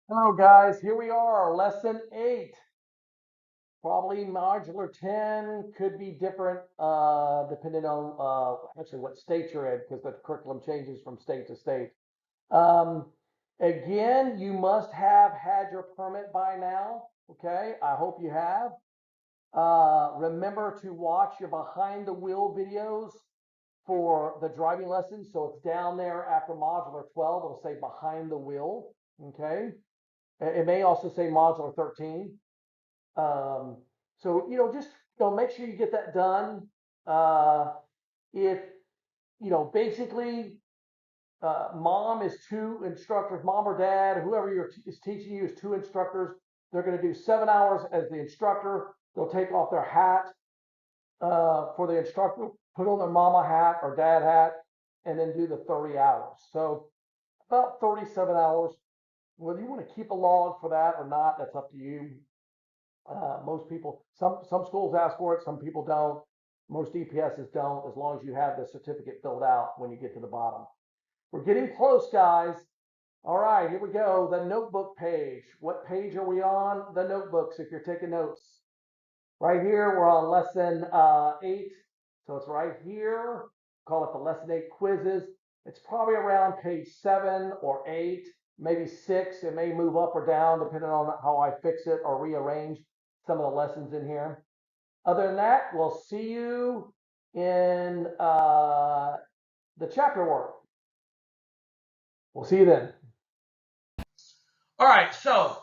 Hello guys, here we are, lesson 8. Probably modular 10, could be different depending on actually what state you're in, because the curriculum changes from state to state. Again, you must have had your permit by now, okay? I hope you have. Remember to watch your behind the wheel videos for the driving lessons. So it's down there after modular 12, it'll say behind the wheel, okay? It may also say modular 13. So, just, make sure you get that done. If, basically, mom is 2 instructors, mom or dad, whoever is teaching you is 2 instructors. They're going to do 7 hours as the instructor. They'll take off their hat for the instructor, put on their mama hat or dad hat, and then do the 30 hours. So about 37 hours. Whether you want to keep a log for that or not, that's up to you. Most people, some schools ask for it, some people don't. Most DPSs don't, as long as you have the certificate filled out when you get to the bottom. We're getting close, guys. All right, here we go. The notebook page. What page are we on? The notebooks, if you're taking notes. Right here, we're on lesson 8. So it's right here. Call it the lesson 8 quizzes. It's probably around page 7 or 8, maybe 6. It may move up or down depending on how I fix it or rearrange some of the lessons in here. Other than that, we'll see you in the chapter work. We'll see you then. All right, so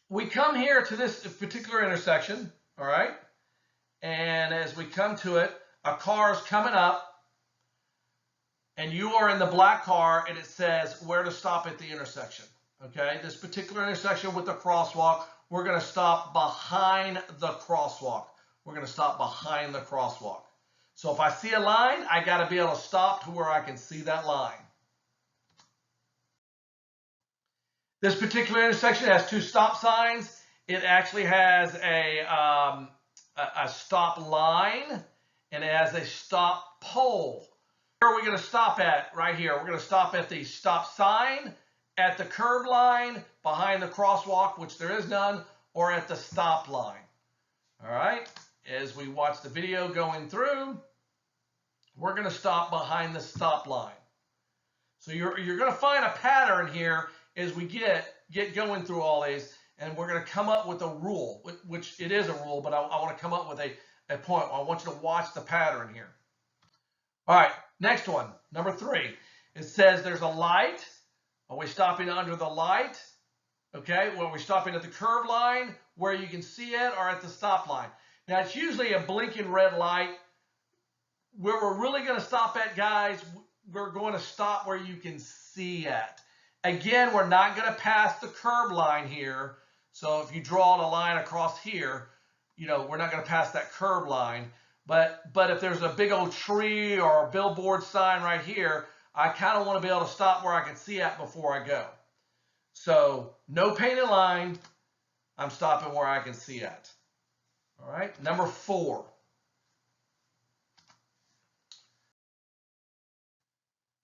we come here to this particular intersection, all right? And as we come to it, a car is coming up, and you are in the black car, and it says where to stop at the intersection, okay? This particular intersection with the crosswalk, we're going to stop behind the crosswalk. We're going to stop behind the crosswalk. So if I see a line, I got to be able to stop to where I can see that line. This particular intersection has 2 stop signs. It actually has a stop line, and it has a stop pole. Where are we going to stop at? Right here. We're going to stop at the stop sign, at the curb line, behind the crosswalk, which there is none, or at the stop line. All right. As we watch the video going through, we're going to stop behind the stop line. So you're going to find a pattern here as we get going through all these, and we're going to come up with a rule, which it is a rule, but I want to come up with a point. I want you to watch the pattern here. All right, next one, number 3. It says there's a light. Are we stopping under the light? Okay, well, are we stopping at the curb line where you can see it, or at the stop line? Now, it's usually a blinking red light. Where we're really going to stop at, guys, we're going to stop where you can see it. Again, we're not going to pass the curb line here. So if you draw a line across here, we're not going to pass that curb line. But if there's a big old tree or a billboard sign right here, I kind of want to be able to stop where I can see it before I go. So no painted line. I'm stopping where I can see it. All right. Number 4.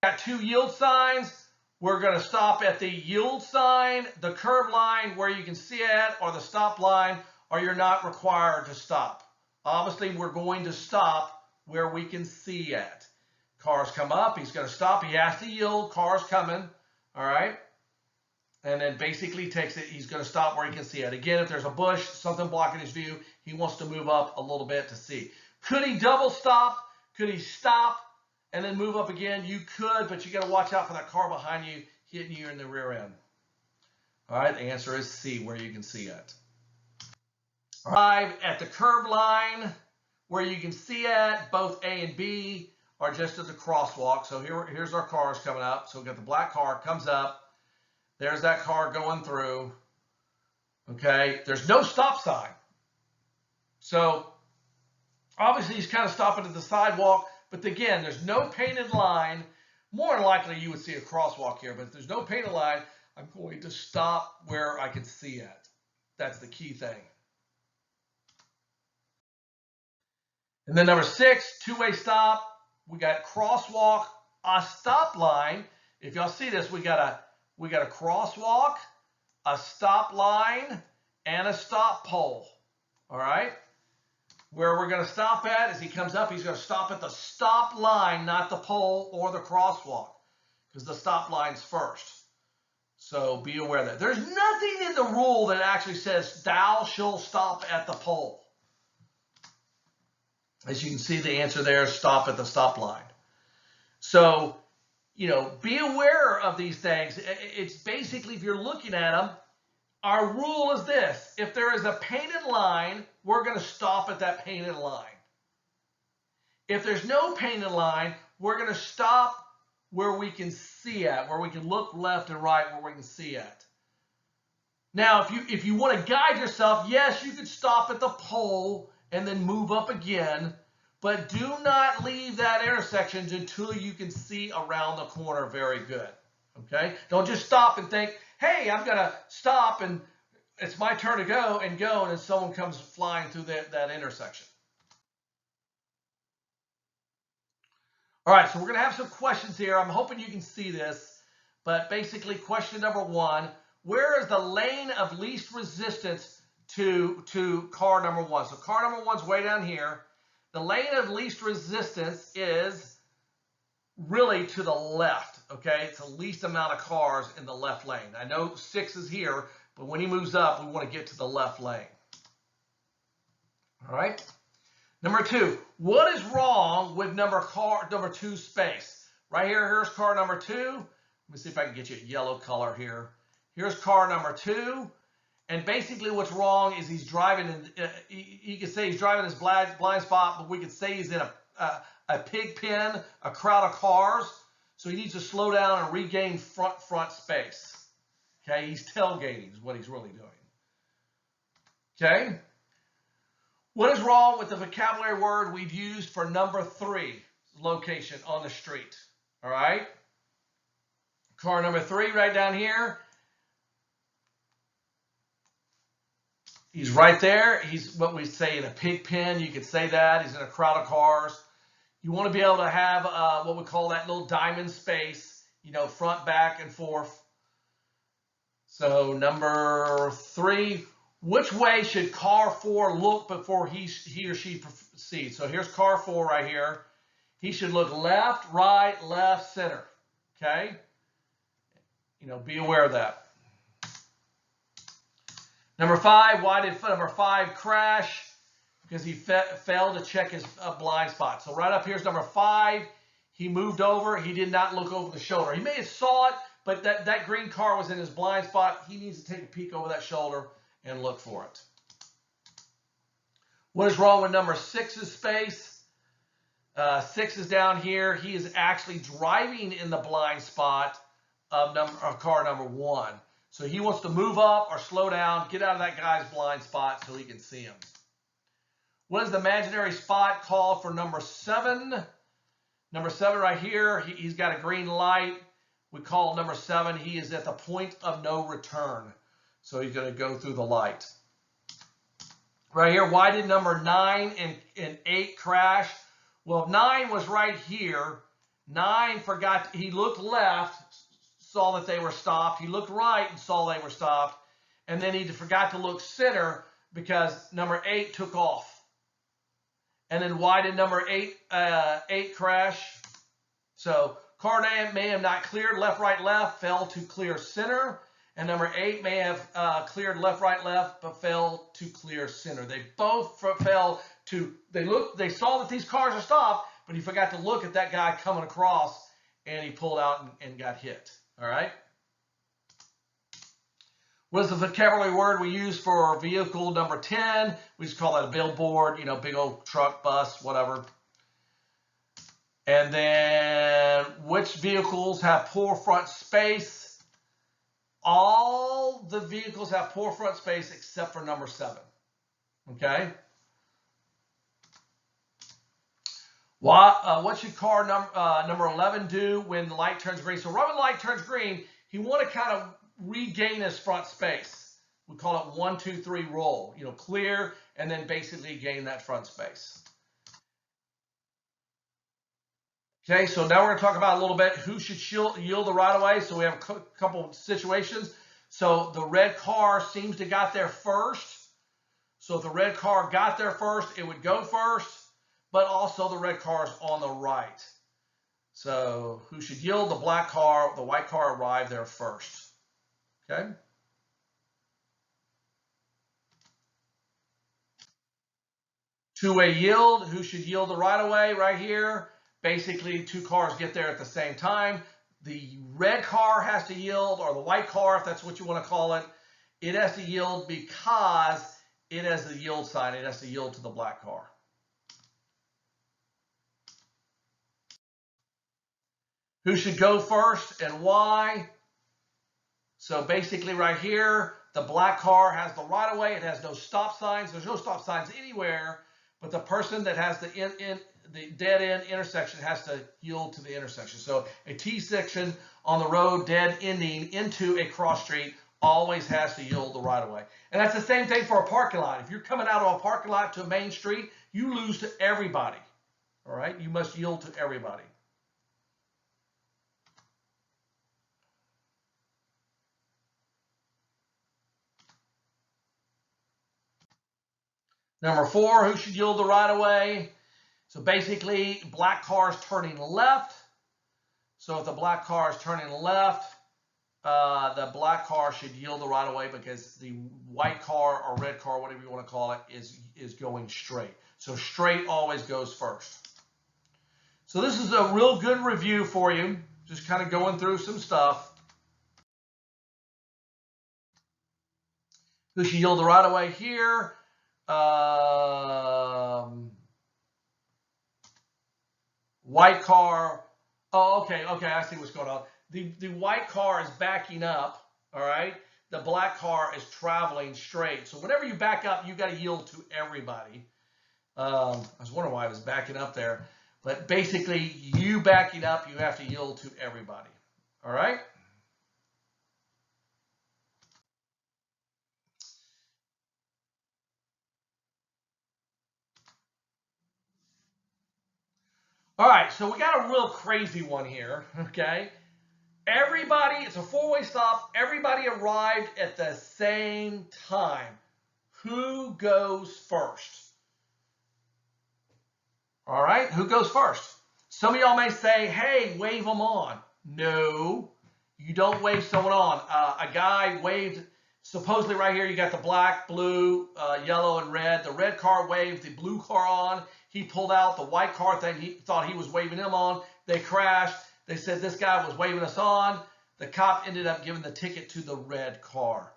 Got 2 yield signs. We're going to stop at the yield sign, the curb line where you can see it, or the stop line, or you're not required to stop. Obviously, we're going to stop where we can see it. Cars come up, he's going to stop, he has to yield, cars coming, all right? And then basically takes it, he's going to stop where he can see it. Again, if there's a bush, something blocking his view, he wants to move up a little bit to see. Could he double stop? Could he stop and then move up again? You could, but you got to watch out for that car behind you hitting you in the rear end. All right, the answer is C, where you can see it. Arrive at the curb line where you can see it. Both A and B are just at the crosswalk. So here's our cars coming up. So we've got the black car comes up. There's that car going through. Okay, there's no stop sign. So obviously he's kind of stopping at the sidewalk. But again, there's no painted line. More than likely, you would see a crosswalk here. But if there's no painted line, I'm going to stop where I can see it. That's the key thing. And then number 6, two-way stop. we got crosswalk, a stop line. If y'all see this, we got a crosswalk, a stop line, and a stop pole. All right. Where we're going to stop at, as he comes up, he's going to stop at the stop line, not the pole or the crosswalk, because the stop line's first. So be aware of that. There's nothing in the rule that actually says thou shalt stop at the pole. As you can see, the answer there is stop at the stop line. So, be aware of these things. It's basically, if you're looking at them, our rule is this: if there is a painted line, we're going to stop at that painted line. If there's no painted line, we're going to stop where we can see at, where we can look left and right, where we can see at. Now, if you want to guide yourself, yes, you could stop at the pole and then move up again, but do not leave that intersection until you can see around the corner very good. Okay? Don't just stop and think, hey, I'm going to stop and it's my turn to go, and then someone comes flying through that intersection. All right, so we're going to have some questions here. I'm hoping you can see this, but basically question number 1, where is the lane of least resistance to car number 1? So car number 1's way down here. The lane of least resistance is really to the left, okay? It's the least amount of cars in the left lane. I know 6 is here, but when he moves up, we want to get to the left lane. All right? Number 2, what is wrong with number 2 space? Right here, here's car number 2. Let me see if I can get you a yellow color here. Here's car number 2. And basically what's wrong is he's driving, you could say he's driving his blind spot, but we could say he's in a pig pen, a crowd of cars. So he needs to slow down and regain front space. Okay, he's tailgating is what he's really doing. Okay. What is wrong with the vocabulary word we've used for number 3 location on the street? All right. Car number 3 right down here. He's right there. He's what we say in a pig pen. You could say that. He's in a crowd of cars. You want to be able to have what we call that little diamond space, front, back, and forth. So number 3, which way should car 4 look before he or she proceeds? So here's car 4 right here. He should look left, right, left, center. Okay? Be aware of that. Number 5, why did number 5 crash? Because he failed to check his blind spot. So right up here's number 5. He moved over. He did not look over the shoulder. He may have saw it, but that green car was in his blind spot. He needs to take a peek over that shoulder and look for it. What is wrong with number 6's space? 6 is down here. He is actually driving in the blind spot of car number 1. So he wants to move up or slow down, get out of that guy's blind spot so he can see him. What is the imaginary spot called for number 7? Number 7 right here, he's got a green light. We call number 7, he is at the point of no return. So he's going to go through the light. Right here, why did number 9 and 8 crash? Well, 9 was right here. 9 forgot, he looked left, saw that they were stopped. He looked right and saw they were stopped. And then he forgot to look center because number 8 took off. And then why did number 8 crash? So car may have not cleared left, right, left, fell to clear center. And number 8 may have cleared left, right, left, but fell to clear center. They both fell to, they saw that these cars are stopped, but he forgot to look at that guy coming across, and he pulled out and got hit. All right. What is the vocabulary word we use for vehicle number 10? We just call that a billboard, big old truck, bus, whatever. And then which vehicles have poor front space? All the vehicles have poor front space except for number 7. Okay. What should car number 11 do when the light turns green? So right when the light turns green, he want to kind of regain his front space. We call it 1, 2, 3 roll. Clear and then basically gain that front space. Okay, so now we're going to talk about a little bit who should yield the right of way. So we have a couple of situations. So the red car seems to got there first. So if the red car got there first, it would go first, but also the red car is on the right. So who should yield? The black car, the white car arrived there first. Okay. Two-way yield, who should yield the right of way right here? Basically, two cars get there at the same time. The red car has to yield, or the white car, if that's what you want to call it. It has to yield because it has the yield sign. It has to yield to the black car. Who should go first and why? So basically right here, the black car has the right of way. It has no stop signs. There's no stop signs anywhere, but the person that has the dead end intersection has to yield to the intersection. So a T section on the road dead ending into a cross street always has to yield the right of way. And that's the same thing for a parking lot. If you're coming out of a parking lot to a main street, you lose to everybody. All right, you must yield to everybody. Number 4, who should yield the right of way? So basically, black car is turning left. So if the black car is turning left, the black car should yield the right of way because the white car or red car, whatever you want to call it, is going straight. So straight always goes first. So this is a real good review for you. Just kind of going through some stuff. Who should yield the right of way here? White car. Oh, okay, I see what's going on. The white car is backing up, all right? The black car is traveling straight. So whenever you back up, you got to yield to everybody. I was wondering why I was backing up there. But basically, you backing up, you have to yield to everybody, all right? All right, so we got a real crazy one here, okay? Everybody, it's a four-way stop. Everybody arrived at the same time. Who goes first? All right, who goes first? Some of y'all may say, hey, wave them on. No, you don't wave someone on. A guy waved, supposedly right here, you got the black, blue, yellow, and red. The red car waved the blue car on. He pulled out the white car thing. He thought he was waving him on. They crashed. They said this guy was waving us on. The cop ended up giving the ticket to the red car.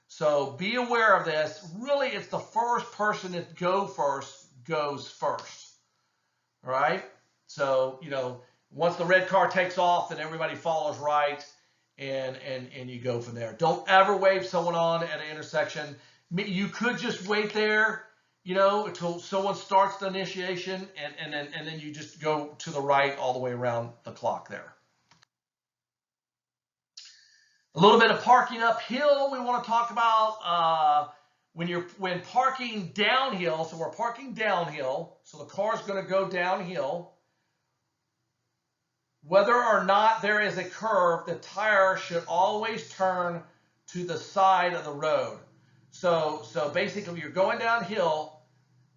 So be aware of this. Really, it's the first person to go first goes first. All right? So, you know, once the red car takes off, then everybody follows right, and you go from there. Don't ever wave someone on at an intersection. You could just wait there, you know, until someone starts the initiation, and then you just go to the right all the way around the clock there. A little bit of parking uphill we want to talk about. When parking downhill, so we're parking downhill, so the car's going to go downhill. Whether or not there is a curve, the tire should always turn to the side of the road. So basically, when you're going downhill,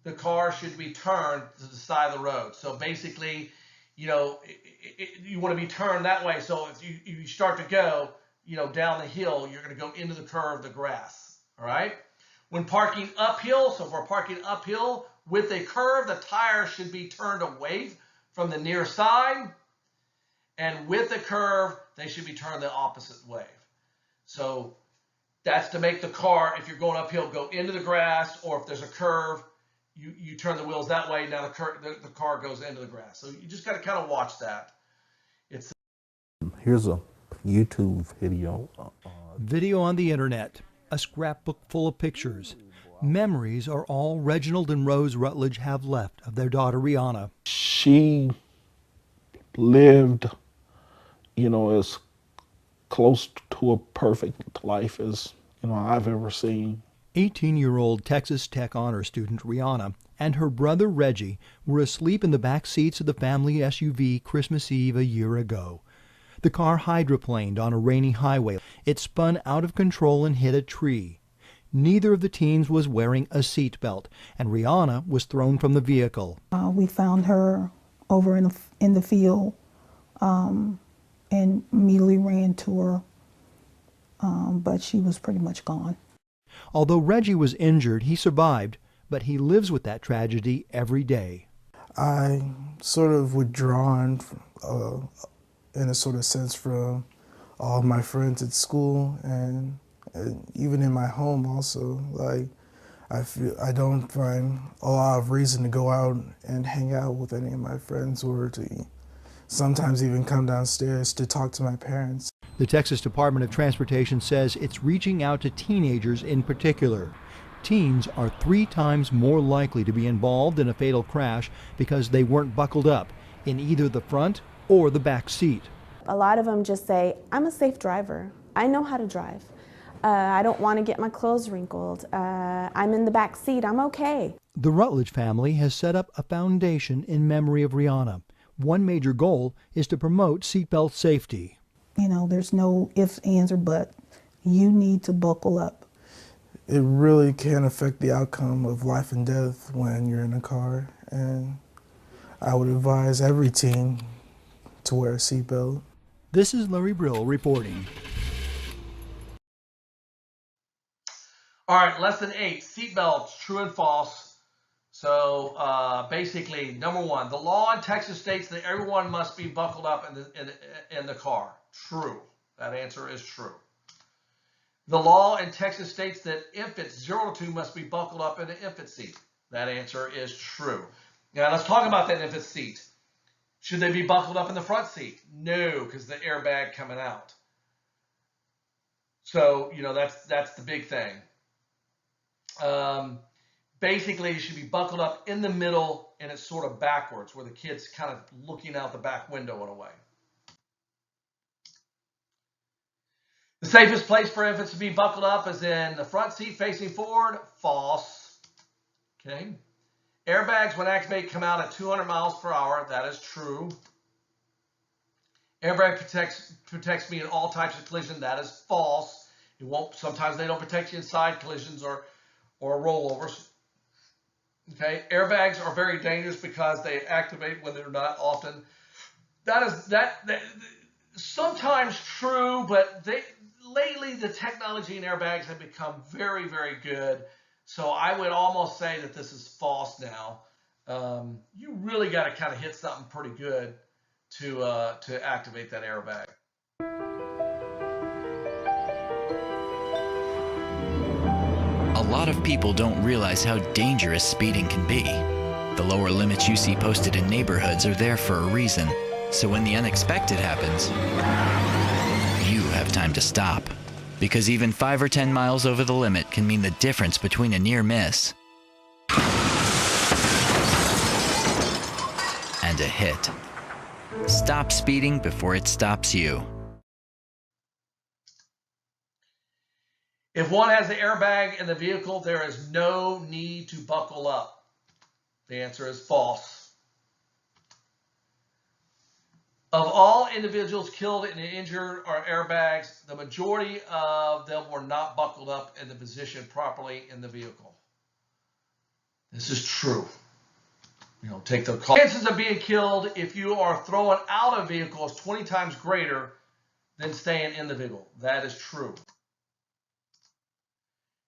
the car should be turned to the side of the road. So basically, you know, you want to be turned that way. So if you start to go, you know, down the hill, you're going to go into the curve, the grass. All right. When parking uphill, so if we're parking uphill with a curve, the tire should be turned away from the near side. And with the curve, they should be turned the opposite way. So that's to make the car, if you're going uphill, go into the grass, or if there's a curve, you turn the wheels that way. Now the car goes into the grass. So you just got to kind of watch that. Here's a YouTube video. Video on the internet, a scrapbook full of pictures. Memories are all Reginald and Rose Rutledge have left of their daughter Rihanna. She lived, you know, as close to a perfect life as, you know, I've ever seen. 18-year-old Texas Tech honor student Rihanna and her brother Reggie were asleep in the back seats of the family SUV Christmas Eve a year ago. The car hydroplaned on a rainy highway. It spun out of control and hit a tree. Neither of the teens was wearing a seatbelt, and Rihanna was thrown from the vehicle. We found her over in the field and immediately ran to her, but she was pretty much gone. Although Reggie was injured, he survived, but he lives with that tragedy every day. I sort of withdrawn in a sort of sense from all my friends at school and even in my home also. Like, I don't find a lot of reason to go out and hang out with any of my friends or to sometimes even come downstairs to talk to my parents. The Texas Department of Transportation says it's reaching out to teenagers in particular. Teens are 3 times more likely to be involved in a fatal crash because they weren't buckled up in either the front or the back seat. A lot of them just say, I'm a safe driver. I know how to drive. I don't want to get my clothes wrinkled. I'm in the back seat. I'm okay. The Rutledge family has set up a foundation in memory of Rihanna. One major goal is to promote seatbelt safety. You know, there's no ifs, ands, or buts. You need to buckle up. It really can affect the outcome of life and death when you're in a car, and I would advise every teen to wear a seatbelt. This is Larry Brill reporting. All right, lesson 8, seatbelts, true and false. So basically, number 1, the law in Texas states that everyone must be buckled up in the car. True. That answer is true. The law in Texas states that infants 0 to 2 must be buckled up in the infant seat. That answer is true. Now let's talk about that infant seat. Should they be buckled up in the front seat? No, because the airbag coming out. So, you know, that's the big thing. Basically, you should be buckled up in the middle, and it's sort of backwards, where the kid's kind of looking out the back window in a way. The safest place for infants to be buckled up is in the front seat facing forward. False. Okay. Airbags, when activated, come out at 200 miles per hour. That is true. Airbag protects me in all types of collision. That is false. It won't. Sometimes they don't protect you in side collisions or rollovers. Okay. Airbags are very dangerous because they activate when they're not often. That is sometimes true, but lately the technology in airbags have become very, very good. So I would almost say that this is false now. You really got to kind of hit something pretty good to activate that airbag. A lot of people don't realize how dangerous speeding can be. The lower limits you see posted in neighborhoods are there for a reason. So when the unexpected happens, you have time to stop. Because even 5 or 10 miles over the limit can mean the difference between a near miss and a hit. Stop speeding before it stops you. If one has the airbag in the vehicle, there is no need to buckle up. The answer is false. Of all individuals killed and injured or airbags, the majority of them were not buckled up in the position properly in the vehicle. This is true. You know, take the call. Chances of being killed if you are thrown out of a vehicle is 20 times greater than staying in the vehicle. That is true.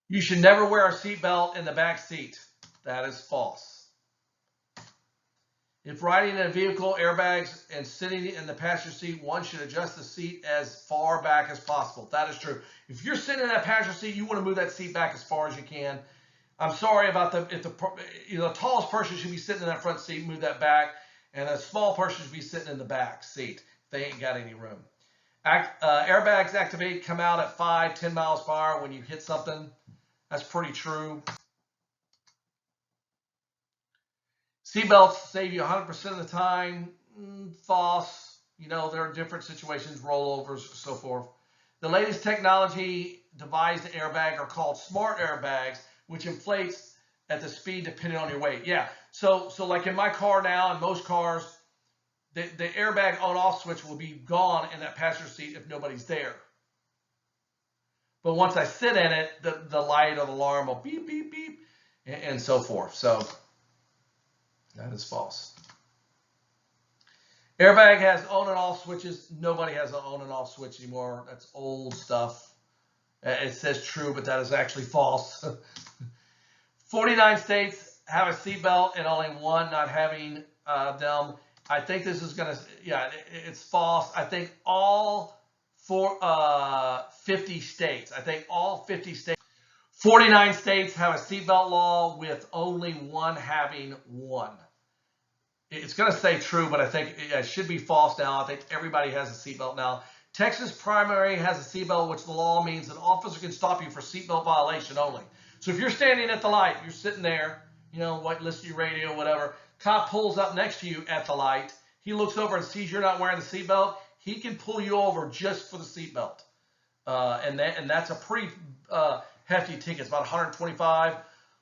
You should never wear a seatbelt in the back seat. That is false. If riding in a vehicle, airbags, and sitting in the passenger seat, one should adjust the seat as far back as possible. That is true. If you're sitting in that passenger seat, you want to move that seat back as far as you can. I'm sorry about the tallest person should be sitting in that front seat, move that back, and a small person should be sitting in the back seat. They ain't got any room. Airbags activate, come out at 5, 10 miles per hour when you hit something. That's pretty true. Seatbelts save you 100% of the time. False. You know, there are different situations, rollovers, so forth. The latest technology devised airbag are called smart airbags. which inflates at the speed depending on your weight. Yeah. So like in my car now, in most cars, the airbag on-off switch will be gone in that passenger seat if nobody's there. But once I sit in it, the light or the alarm will beep, beep, beep, and so forth. So that is false. Airbag has on and off switches. Nobody has an on and off switch anymore. That's old stuff. It says true, but that is actually false. 49 states have a seatbelt and only one not having them. I think this is going to, yeah, it's false. I think all 50 states, 49 states have a seatbelt law with only one having one. It's going to say true, but I think it should be false now. I think everybody has a seatbelt now. Texas primary has a seatbelt, which the law means an officer can stop you for seatbelt violation only. So if you're standing at the light, you're sitting there, you know, listen to your radio, whatever. Cop pulls up next to you at the light. He looks over and sees you're not wearing the seatbelt. He can pull you over just for the seatbelt. And that's a pretty hefty ticket. It's about $125,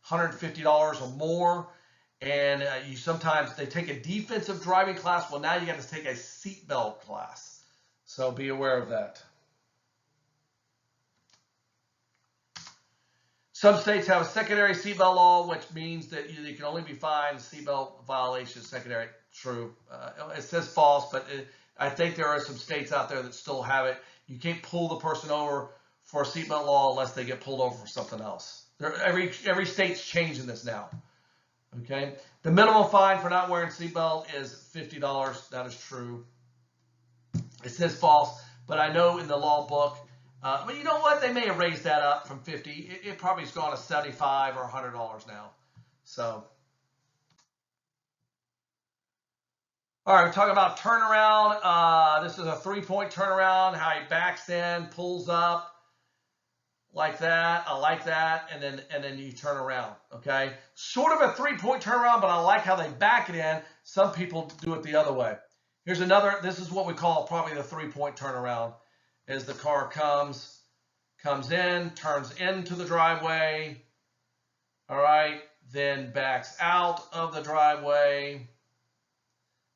$150 or more. And you sometimes, they take a defensive driving class. Well, now you got to take a seatbelt class. So be aware of that. Some states have a secondary seatbelt law, which means that you can only be fined a seatbelt violation secondary. True. It says false, but I think there are some states out there that still have it. You can't pull the person over for a seatbelt law unless they get pulled over for something else. Every state's changing this now. Okay. The minimum fine for not wearing seatbelt is $50. That is true. It says false, but I know in the law book, but you know what? They may have raised that up from 50. It probably has gone to $75 or $100 now. So, all right, we're talking about turnaround. This is a 3-point turnaround. How he backs in, pulls up like that. I like that, and then you turn around. Okay, sort of a 3-point turnaround, but I like how they back it in. Some people do it the other way. Here's another. This is what we call probably the 3-point turnaround. As the car comes in, turns into the driveway, all right, then backs out of the driveway,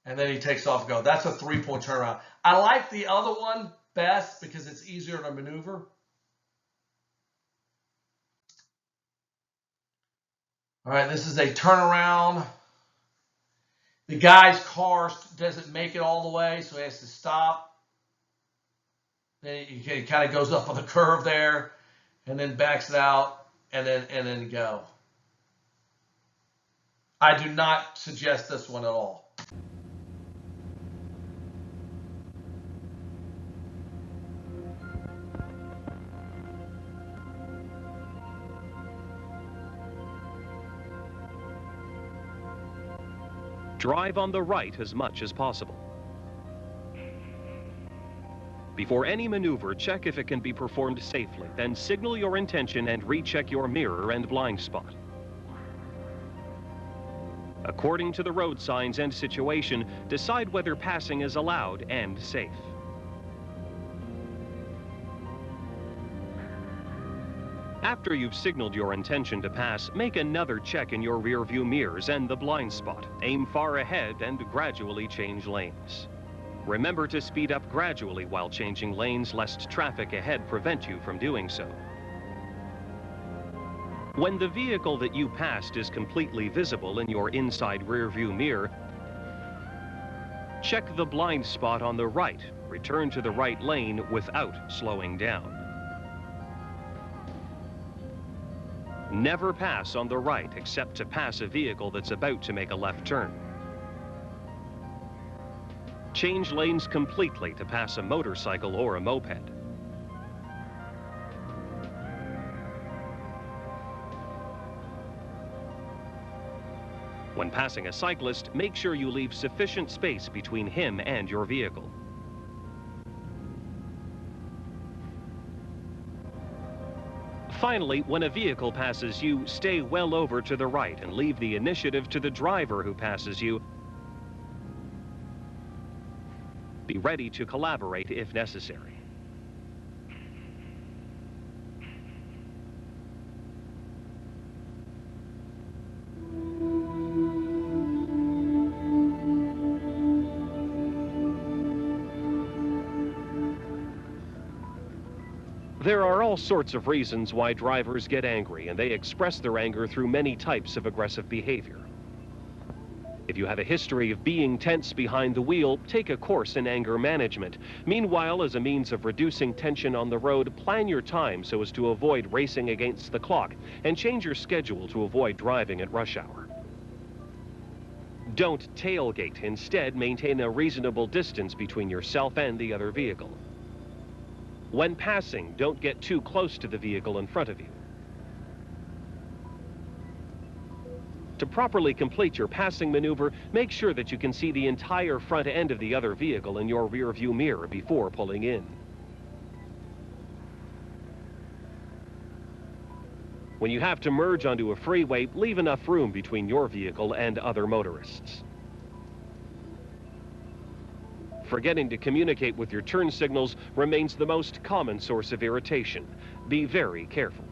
and then he takes off and go. That's a 3-point turnaround. I like the other one best because it's easier to maneuver. All right, this is a turnaround. The guy's car doesn't make it all the way, so he has to stop. Then he kind of goes up on the curve there, and then backs it out, and then go. I do not suggest this one at all. Drive on the right as much as possible. Before any maneuver, check if it can be performed safely. Then signal your intention and recheck your mirror and blind spot. According to the road signs and situation, decide whether passing is allowed and safe. After you've signaled your intention to pass, make another check in your rear view mirrors and the blind spot. Aim far ahead and gradually change lanes. Remember to speed up gradually while changing lanes, lest traffic ahead prevent you from doing so. When the vehicle that you passed is completely visible in your inside rear view mirror, check the blind spot on the right. Return to the right lane without slowing down. Never pass on the right except to pass a vehicle that's about to make a left turn. Change lanes completely to pass a motorcycle or a moped. When passing a cyclist, make sure you leave sufficient space between him and your vehicle. Finally, when a vehicle passes you, stay well over to the right and leave the initiative to the driver who passes you. Be ready to collaborate if necessary. There are all sorts of reasons why drivers get angry, and they express their anger through many types of aggressive behavior. If you have a history of being tense behind the wheel, take a course in anger management. Meanwhile, as a means of reducing tension on the road, plan your time so as to avoid racing against the clock, and change your schedule to avoid driving at rush hour. Don't tailgate. Instead, maintain a reasonable distance between yourself and the other vehicle. When passing, don't get too close to the vehicle in front of you. To properly complete your passing maneuver, make sure that you can see the entire front end of the other vehicle in your rear view mirror before pulling in. When you have to merge onto a freeway, leave enough room between your vehicle and other motorists. Forgetting to communicate with your turn signals remains the most common source of irritation. Be very careful.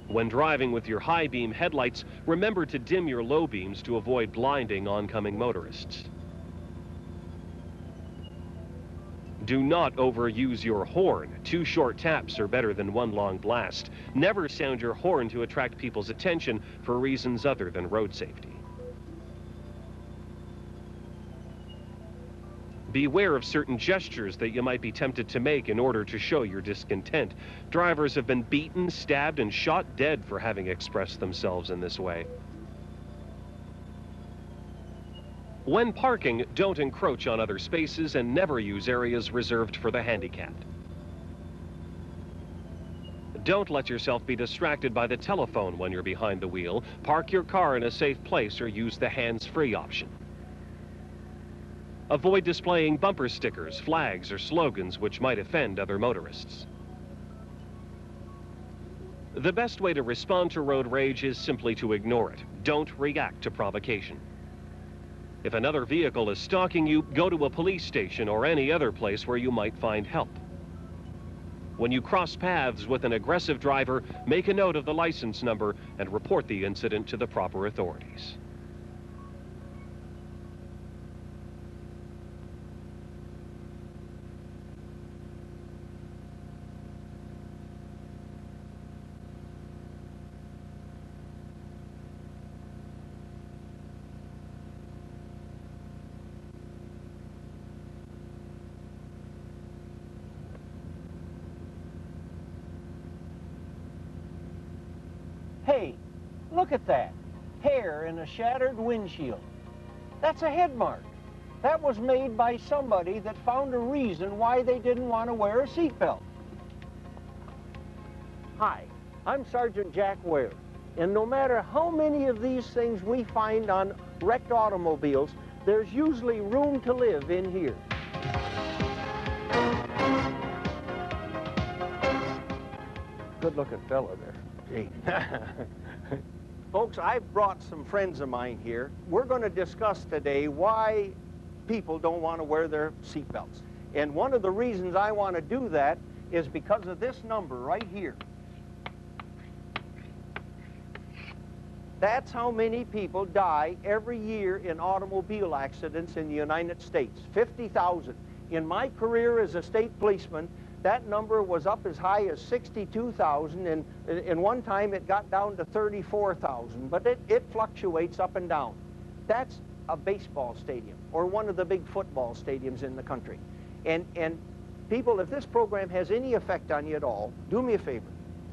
When driving with your high beam headlights, remember to dim your low beams to avoid blinding oncoming motorists. Do not overuse your horn. 2 short taps are better than 1 long blast. Never sound your horn to attract people's attention for reasons other than road safety. Beware of certain gestures that you might be tempted to make in order to show your discontent. Drivers have been beaten, stabbed, and shot dead for having expressed themselves in this way. When parking, don't encroach on other spaces and never use areas reserved for the handicapped. Don't let yourself be distracted by the telephone when you're behind the wheel. Park your car in a safe place or use the hands-free option. Avoid displaying bumper stickers, flags, or slogans which might offend other motorists. The best way to respond to road rage is simply to ignore it. Don't react to provocation. If another vehicle is stalking you, go to a police station or any other place where you might find help. When you cross paths with an aggressive driver, make a note of the license number and report the incident to the proper authorities. Hey, look at that. Hair in a shattered windshield. That's a head mark. That was made by somebody that found a reason why they didn't want to wear a seatbelt. Hi, I'm Sergeant Jack Ware, and no matter how many of these things we find on wrecked automobiles, there's usually room to live in here. Good-looking fella there. Gee. Folks, I've brought some friends of mine here. We're going to discuss today why people don't want to wear their seatbelts. And one of the reasons I want to do that is because of this number right here. That's how many people die every year in automobile accidents in the United States, 50,000. In my career as a state policeman, that number was up as high as 62,000, and in one time it got down to 34,000, but it fluctuates up and down. That's a baseball stadium or one of the big football stadiums in the country. And people, if this program has any effect on you at all, do me a favor.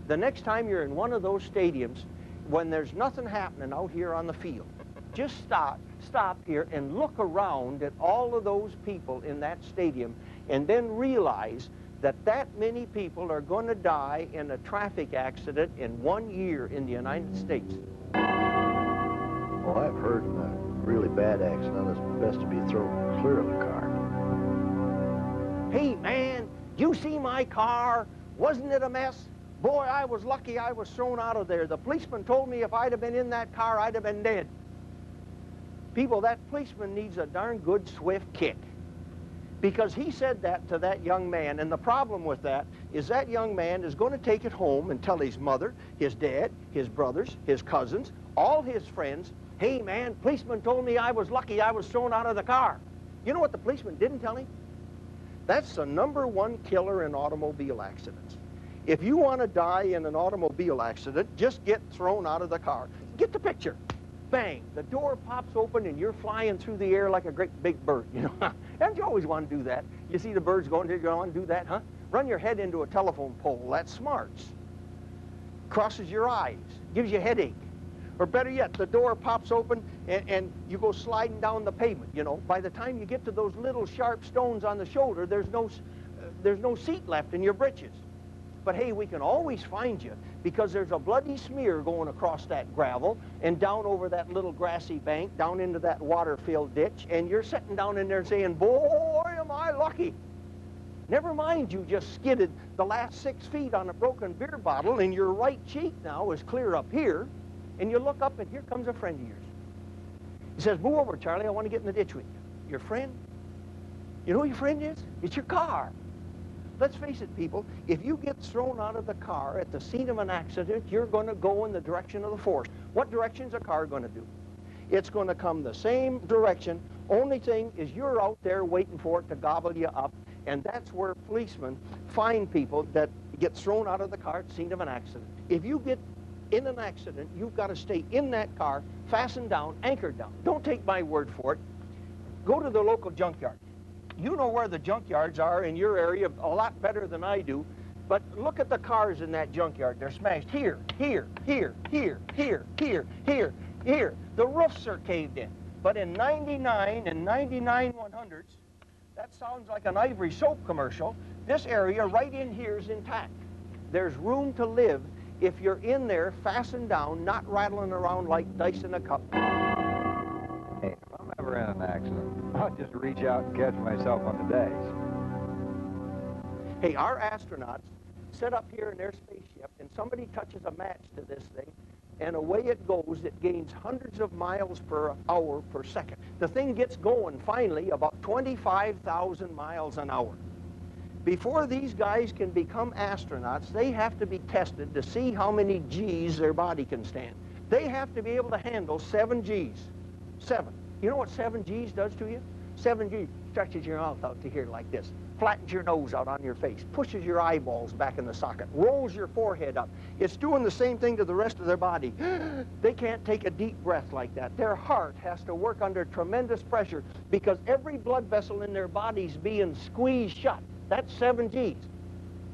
The next time you're in one of those stadiums, when there's nothing happening out here on the field, just stop here and look around at all of those people in that stadium, and then realize that many people are going to die in a traffic accident in 1 year in the United States. Well, I've heard in a really bad accident it's best to be thrown clear of the car. Hey, man, you see my car? Wasn't it a mess? Boy, I was lucky I was thrown out of there. The policeman told me if I'd have been in that car, I'd have been dead. People, that policeman needs a darn good swift kick, because he said that to that young man, and the problem with that is that young man is going to take it home and tell his mother, his dad, his brothers, his cousins, all his friends, hey man, policeman told me I was lucky I was thrown out of the car. You know what the policeman didn't tell him? That's the #1 killer in automobile accidents. If you want to die in an automobile accident, just get thrown out of the car. Get the picture. Bang, the door pops open and you're flying through the air like a great big bird, you know. And you always want to do that. You see the birds going, you want to do that, huh? Run your head into a telephone pole, that smarts. Crosses your eyes, gives you a headache. Or better yet, the door pops open and you go sliding down the pavement, you know. By the time you get to those little sharp stones on the shoulder, there's no seat left in your britches. But hey, we can always find you because there's a bloody smear going across that gravel and down over that little grassy bank, down into that water-filled ditch, and you're sitting down in there saying, boy, am I lucky. Never mind you just skidded the last 6 feet on a broken beer bottle and your right cheek now is clear up here, and you look up and here comes a friend of yours. He says, move over, Charlie, I want to get in the ditch with you. Your friend? You know who your friend is? It's your car. Let's face it, people, if you get thrown out of the car at the scene of an accident, you're going to go in the direction of the force. What direction's a car going to do? It's going to come the same direction. Only thing is you're out there waiting for it to gobble you up, and that's where policemen find people that get thrown out of the car at the scene of an accident. If you get in an accident, you've got to stay in that car, fastened down, anchored down. Don't take my word for it. Go to the local junkyard. You know where the junkyards are in your area a lot better than I do, but look at the cars in that junkyard. They're smashed here, here, here, here, here, here, here, here. The roofs are caved in. But in 99 and 99 100s, that sounds like an Ivory soap commercial. This area right in here is intact. There's room to live if you're in there fastened down, not rattling around like dice in a cup. Hey, if I'm ever in an accident, I'll just reach out and catch myself on the days. Hey, our astronauts sit up here in their spaceship and somebody touches a match to this thing and away it goes. It gains hundreds of miles per hour per second. The thing gets going finally about 25,000 miles an hour. Before these guys can become astronauts, they have to be tested to see how many G's their body can stand. They have to be able to handle 7 G's. 7. You know what 7 G's does to you? 7 G's stretches your mouth out to here like this, flattens your nose out on your face, pushes your eyeballs back in the socket, rolls your forehead up. It's doing the same thing to the rest of their body. They can't take a deep breath like that. Their heart has to work under tremendous pressure because every blood vessel in their body's being squeezed shut. That's 7 G's.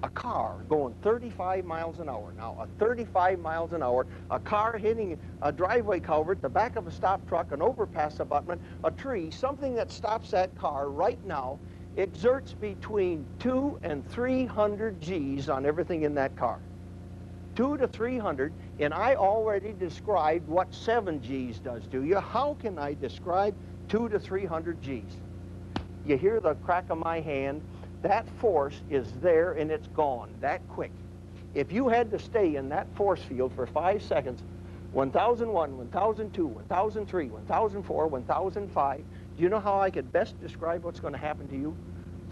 A car going 35 miles an hour. Now, a 35 miles an hour, a car hitting a driveway culvert, the back of a stop truck, an overpass abutment, a tree, something that stops that car right now, exerts between 200 and 300 G's on everything in that car. 200 to 300, and I already described what 7 G's does to you. How can I describe 200 to 300 G's? You hear the crack of my hand. That force is there and it's gone that quick. If you had to stay in that force field for 5 seconds, 1001, 1002, 1003, 1004, 1005, do you know how I could best describe what's going to happen to you?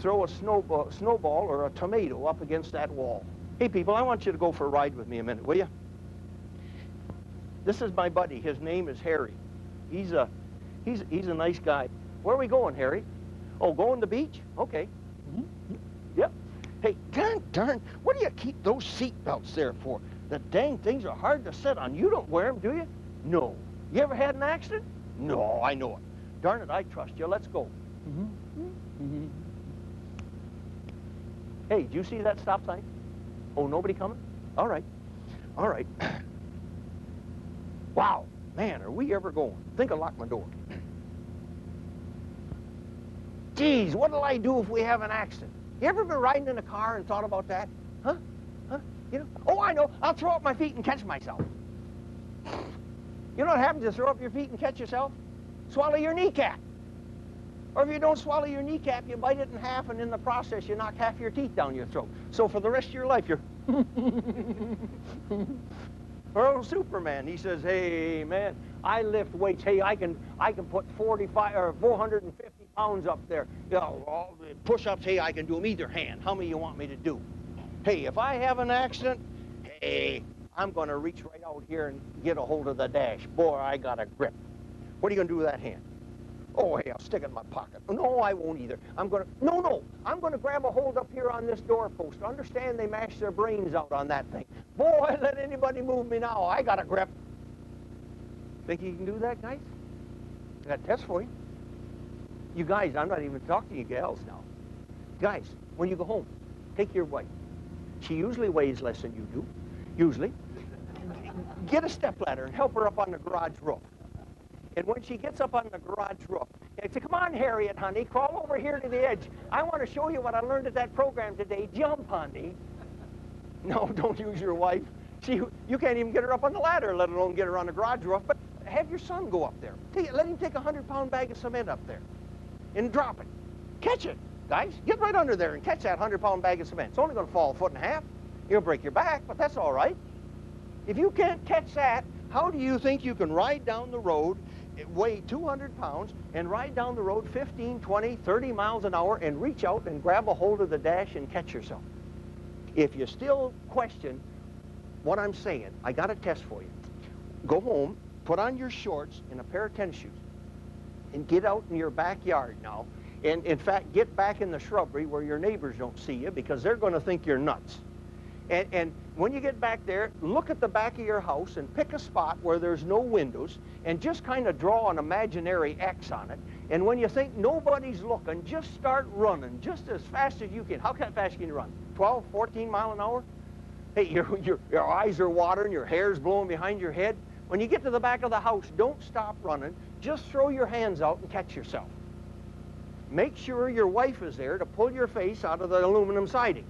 Throw a snowball or a tomato up against that wall. Hey people, I want you to go for a ride with me a minute, will you? This is my buddy. His name is Harry. He's a nice guy. Where are we going, Harry? Oh, going to the beach? Okay. Yep. Hey, darn, what do you keep those seat belts there for? The dang things are hard to sit on. You don't wear them, do you? No. You ever had an accident? No, I know it. Darn it, I trust you. Let's go. Hey, did you see that stop sign? Oh, nobody coming? All right. All right. Wow, man, are we ever going? Think I'll lock my door. Geez, what'll I do if we have an accident? You ever been riding in a car and thought about that? Huh? Huh? You know? Oh, I know. I'll throw up my feet and catch myself. You know what happens to throw up your feet and catch yourself? Swallow your kneecap. Or if you don't swallow your kneecap, you bite it in half, and in the process, you knock half your teeth down your throat. So for the rest of your life, you're... Earl Superman, he says, hey, man, I lift weights. Hey, I can put 45 or 450 pounds up there. You know, push-ups, hey, I can do them either hand. How many you want me to do? Hey, if I have an accident, hey, I'm going to reach right out here and get a hold of the dash. Boy, I got a grip. What are you going to do with that hand? Oh, hey, I'll stick it in my pocket. No, I won't either. I'm going to, no, I'm going to grab a hold up here on this doorpost. Understand they mash their brains out on that thing. Boy, let anybody move me now. I got a grip. Think you can do that, guys? I got a test for you. You guys, I'm not even talking to you gals now. Guys, when you go home, take your wife. She usually weighs less than you do, usually. Get a stepladder and help her up on the garage roof. And when she gets up on the garage roof, and say, come on, Harriet, honey, crawl over here to the edge. I want to show you what I learned at that program today. Jump, honey. No, don't use your wife. You can't even get her up on the ladder, let alone get her on the garage roof. But have your son go up there. Let him take a 100-pound bag of cement up there and drop it. Catch it, guys. Get right under there and catch that 100-pound bag of cement. It's only going to fall a foot and a half. You'll break your back, but that's all right. If you can't catch that, how do you think you can ride down the road, weigh 200 pounds, and ride down the road 15, 20, 30 miles an hour and reach out and grab a hold of the dash and catch yourself? If you still question what I'm saying, I got a test for you. Go home, put on your shorts and a pair of tennis shoes, and get out in your backyard now. And in fact, get back in the shrubbery where your neighbors don't see you, because they're going to think you're nuts. And when you get back there, look at the back of your house and pick a spot where there's no windows and just kind of draw an imaginary X on it. And when you think nobody's looking, just start running just as fast as you can. How fast can you run? 12, 14 miles an hour? Hey, your eyes are watering, your hair's blowing behind your head. When you get to the back of the house, don't stop running. Just throw your hands out and catch yourself. Make sure your wife is there to pull your face out of the aluminum siding,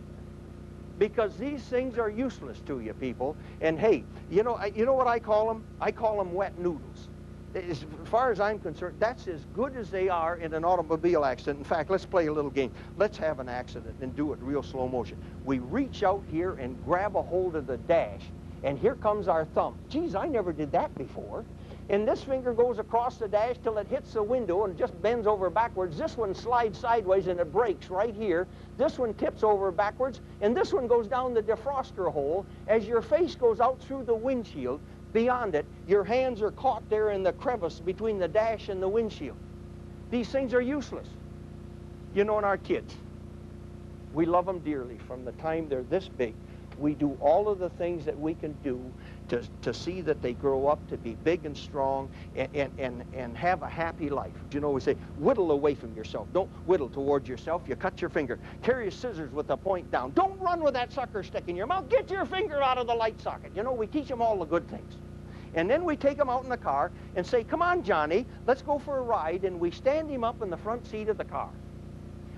because these things are useless to you people. And hey, you know what I call them? I call them wet noodles. As far as I'm concerned, that's as good as they are in an automobile accident. In fact, let's play a little game. Let's have an accident and do it real slow motion. We reach out here and grab a hold of the dash, and here comes our thumb. Geez, I never did that before. And this finger goes across the dash till it hits the window and just bends over backwards. This one slides sideways and it breaks right here. This one tips over backwards, and this one goes down the defroster hole. As your face goes out through the windshield, beyond it, your hands are caught there in the crevice between the dash and the windshield. These things are useless. You know, in our kids, we love them dearly from the time they're this big. We do all of the things that we can do to see that they grow up to be big and strong and have a happy life. You know, we say, whittle away from yourself. Don't whittle towards yourself. You cut your finger. Carry your scissors with the point down. Don't run with that sucker stick in your mouth. Get your finger out of the light socket. You know, we teach them all the good things. And then we take them out in the car and say, come on, Johnny, let's go for a ride. And we stand him up in the front seat of the car.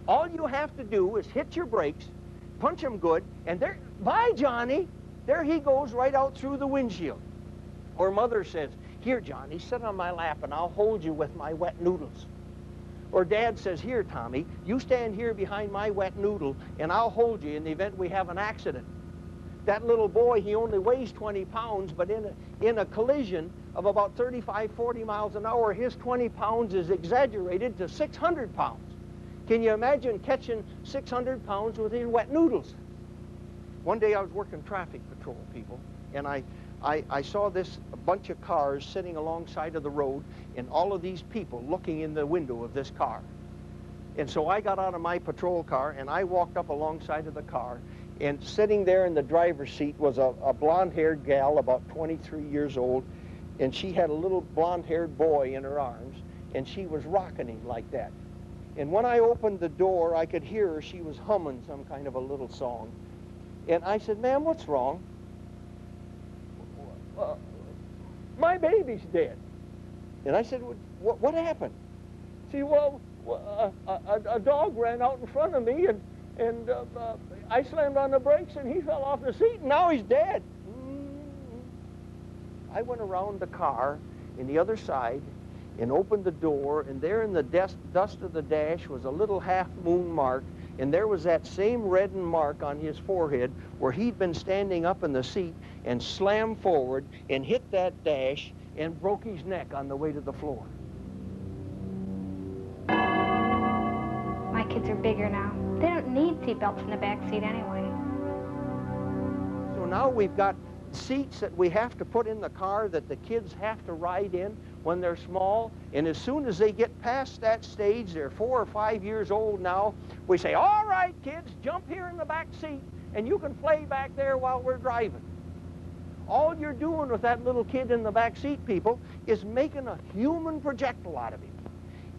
All you have to do is hit your brakes, punch him good, and there, bye, Johnny. There he goes right out through the windshield. Or mother says, here, Johnny, sit on my lap and I'll hold you with my wet noodles. Or dad says, here, Tommy, you stand here behind my wet noodle and I'll hold you in the event we have an accident. That little boy, he only weighs 20 pounds, but in a collision of about 35, 40 miles an hour, his 20 pounds is exaggerated to 600 pounds. Can you imagine catching 600 pounds with his wet noodles? One day I was working traffic patrol, people, and I saw this bunch of cars sitting alongside of the road and all of these people looking in the window of this car. And so I got out of my patrol car and I walked up alongside of the car, and sitting there in the driver's seat was a blonde-haired gal about 23 years old, and she had a little blonde-haired boy in her arms, and she was rocking him like that. And when I opened the door, I could hear her. She was humming some kind of a little song. And I said, ma'am, what's wrong? My baby's dead. And I said, what happened? She said, well, a dog ran out in front of me, and I slammed on the brakes, and he fell off the seat, and now he's dead. I went around the car in the other side and opened the door, and there in the dust of the dash was a little half-moon mark, and there was that same reddened mark on his forehead where he'd been standing up in the seat and slammed forward and hit that dash and broke his neck on the way to the floor. My kids are bigger now. They don't need seatbelts in the back seat anyway. So now we've got seats that we have to put in the car that the kids have to ride in. when they're small, and as soon as they get past that stage, they're 4 or 5 years old now, we say, all right, kids, jump here in the back seat, and you can play back there while we're driving. All you're doing with that little kid in the back seat, people, is making a human projectile out of him.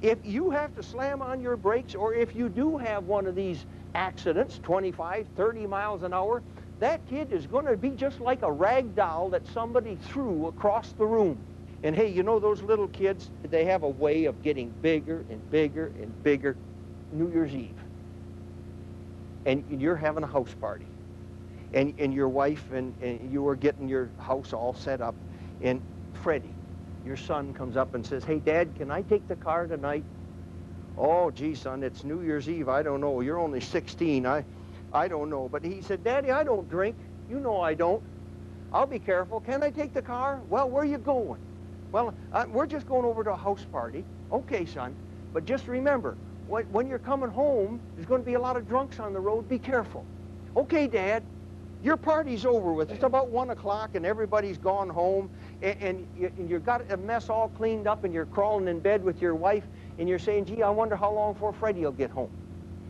If you have to slam on your brakes, or if you do have one of these accidents, 25, 30 miles an hour, that kid is going to be just like a rag doll that somebody threw across the room. And hey, you know those little kids, they have a way of getting bigger and bigger and bigger. New Year's Eve, and you're having a house party, and your wife and you are getting your house all set up, and Freddie, your son, comes up and says, hey, Dad, can I take the car tonight? Oh, gee, son, it's New Year's Eve. I don't know. You're only 16. I don't know. But he said, Daddy, I don't drink. You know I don't. I'll be careful. Can I take the car? Well, where are you going? Well, we're just going over to a house party. Okay, son. But just remember, when you're coming home, there's going to be a lot of drunks on the road. Be careful. Okay, Dad. Your party's over with. It's about 1 o'clock and everybody's gone home, and you've got a mess all cleaned up, and you're crawling in bed with your wife, and you're saying, gee, I wonder how long before Freddie will get home.